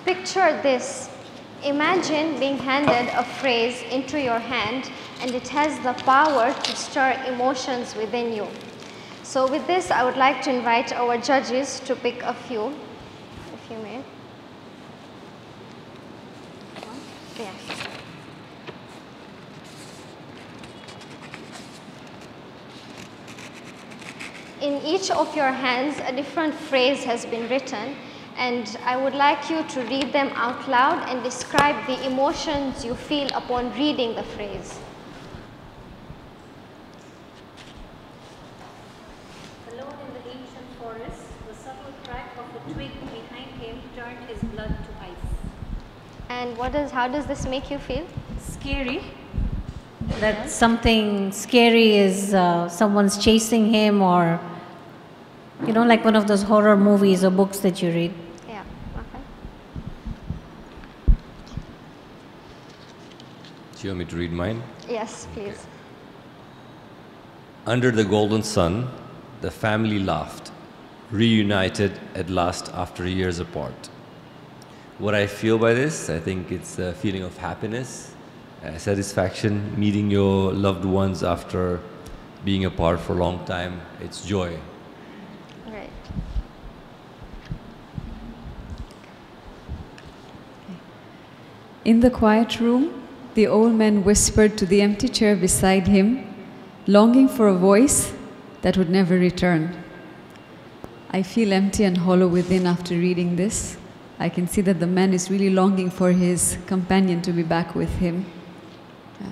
Picture this. Imagine being handed a phrase into your hand and it has the power to stir emotions within you. So with this, I would like to invite our judges to pick a few, if you may. Yeah. In each of your hands, a different phrase has been written, and I would like you to read them out loud and describe the emotions you feel upon reading the phrase. Alone in the ancient forest, the subtle crack of a twig behind him turned his blood to ice. And how does this make you feel? Scary. That something scary is someone's chasing him, or you know, like one of those horror movies or books that you read. Yeah, okay. Do you want me to read mine? Yes, please. Okay. Under the golden sun, the family laughed, reunited at last after years apart. What I feel by this, I think it's a feeling of happiness, satisfaction, meeting your loved ones after being apart for a long time. It's joy. Right. In the quiet room, the old man whispered to the empty chair beside him, longing for a voice that would never return. I feel empty and hollow within after reading this. I can see that the man is really longing for his companion to be back with him. Yeah.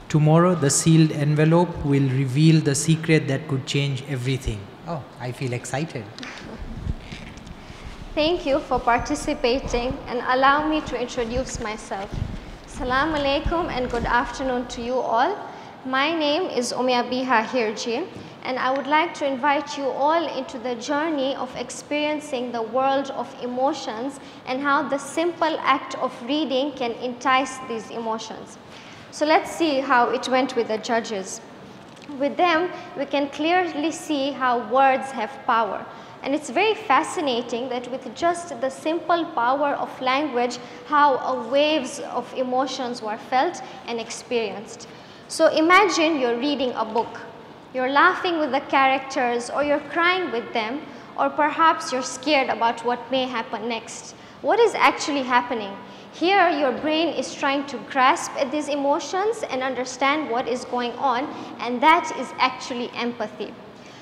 Tomorrow, the sealed envelope will reveal the secret that could change everything. Oh, I feel excited. Thank you for participating, and allow me to introduce myself. Assalamu alaikum and good afternoon to you all. My name is Ummeabiha Hirji, and I would like to invite you all into the journey of experiencing the world of emotions and how the simple act of reading can entice these emotions. So let's see how it went with the judges. With them, we can clearly see how words have power. And it's very fascinating that with just the simple power of language, how waves of emotions were felt and experienced. So imagine you're reading a book. You're laughing with the characters, or you're crying with them, or perhaps you're scared about what may happen next. What is actually happening? Here, your brain is trying to grasp at these emotions and understand what is going on, and that is actually empathy.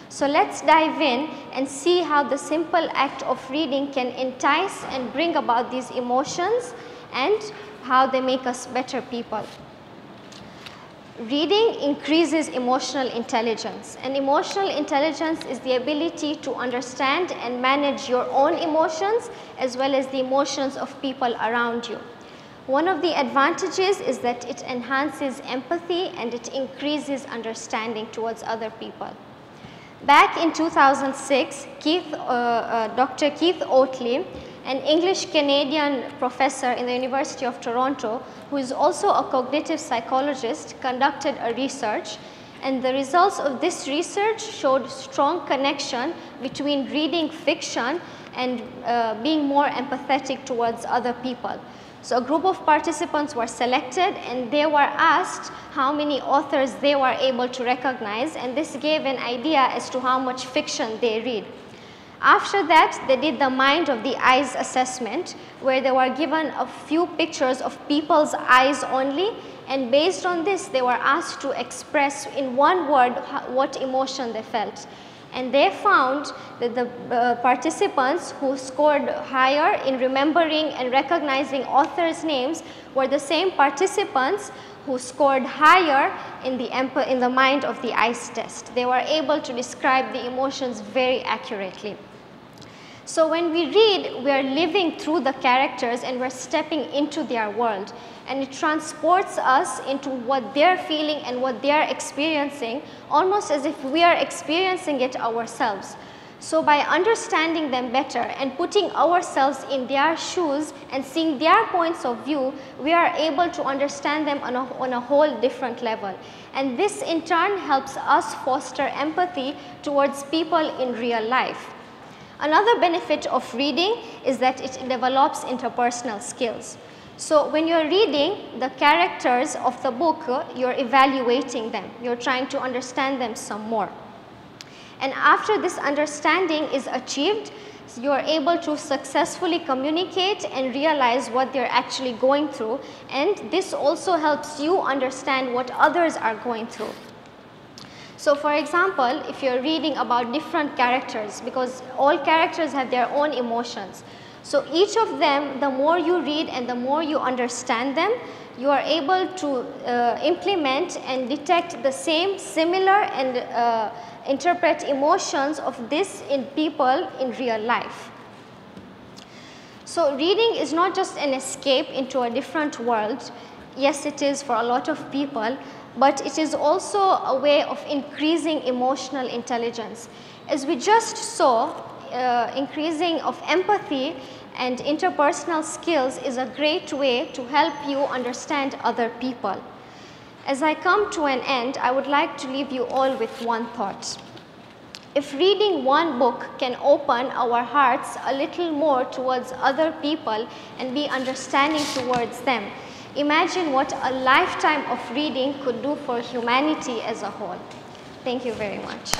So let's dive in and see how the simple act of reading can entice and bring about these emotions and how they make us better people. Reading increases emotional intelligence, and emotional intelligence is the ability to understand and manage your own emotions as well as the emotions of people around you. One of the advantages is that it enhances empathy and it increases understanding towards other people. Back in 2006, Dr. Keith Oatley, an English-Canadian professor in the University of Toronto, who is also a cognitive psychologist, conducted a research, and the results of this research showed strong connection between reading fiction and being more empathetic towards other people. So a group of participants were selected, and they were asked how many authors they were able to recognize, and this gave an idea as to how much fiction they read. After that, they did the mind of the eyes assessment, where they were given a few pictures of people's eyes only, and based on this, they were asked to express in one word what emotion they felt. And they found that the participants who scored higher in remembering and recognizing authors' names were the same participants who scored higher in the mind of the eyes test. They were able to describe the emotions very accurately. So when we read, we are living through the characters and we're stepping into their world. And it transports us into what they're feeling and what they're experiencing, almost as if we are experiencing it ourselves. So by understanding them better and putting ourselves in their shoes and seeing their points of view, we are able to understand them on a whole different level. And this in turn helps us foster empathy towards people in real life. Another benefit of reading is that it develops interpersonal skills. So when you're reading the characters of the book, you're evaluating them. You're trying to understand them some more. And after this understanding is achieved, you're able to successfully communicate and realize what they're actually going through. And this also helps you understand what others are going through. So for example, if you're reading about different characters, because all characters have their own emotions. So each of them, the more you read and the more you understand them, you are able to implement and detect the same, similar and interpret emotions of this in people in real life. So reading is not just an escape into a different world. Yes, it is for a lot of people, but it is also a way of increasing emotional intelligence. As we just saw, increasing of empathy and interpersonal skills is a great way to help you understand other people. As I come to an end, I would like to leave you all with one thought. If reading one book can open our hearts a little more towards other people and be understanding towards them, imagine what a lifetime of reading could do for humanity as a whole. Thank you very much.